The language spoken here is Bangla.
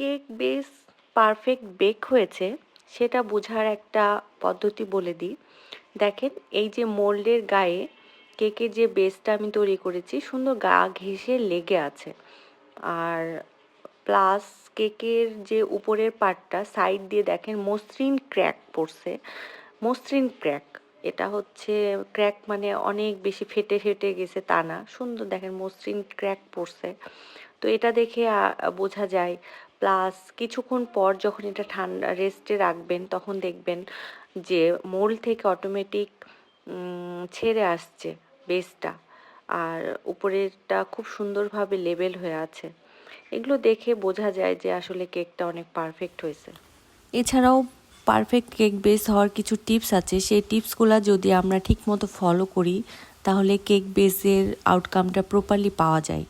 কেক বেস পারফেক্ট বেক হয়েছে সেটা বোঝার একটা পদ্ধতি বলে দিই। দেখেন এই যে মোল্ডের গায়ে কেকের যে বেসটা আমি তৈরি করেছি সুন্দর গা ঘেঁষে লেগে আছে। আর প্লাস কেকের যে উপরের পার্টটা সাইড দিয়ে দেখেন মসৃণ ক্র্যাক পড়ছে। মসৃণ ক্র্যাক, এটা হচ্ছে ক্র্যাক মানে অনেক বেশি ফেটে ফেটে গেছে তা না, সুন্দর দেখেন মসৃণ ক্র্যাক পড়ছে। তো এটা দেখে বোঝা যায়। প্লাস কিছুক্ষণ পর যখন এটা ঠান্ডা রেস্টে রাখবেন তখন দেখবেন যে মোল্ড থেকে অটোমেটিক ছেড়ে আসছে বেসটা। আর উপরেরটা খুব সুন্দরভাবে লেবেল হয়ে আছে। এগুলো দেখে বোঝা যায় যে আসলে কেকটা অনেক পারফেক্ট হয়েছে। এছাড়াও পারফেক্ট কেক বেস হওয়ার কিছু টিপস আছে, সেই টিপসগুলো যদি আমরা ঠিকমতো ফলো করি তাহলে কেক বেসের আউটকামটা প্রপারলি পাওয়া যায়।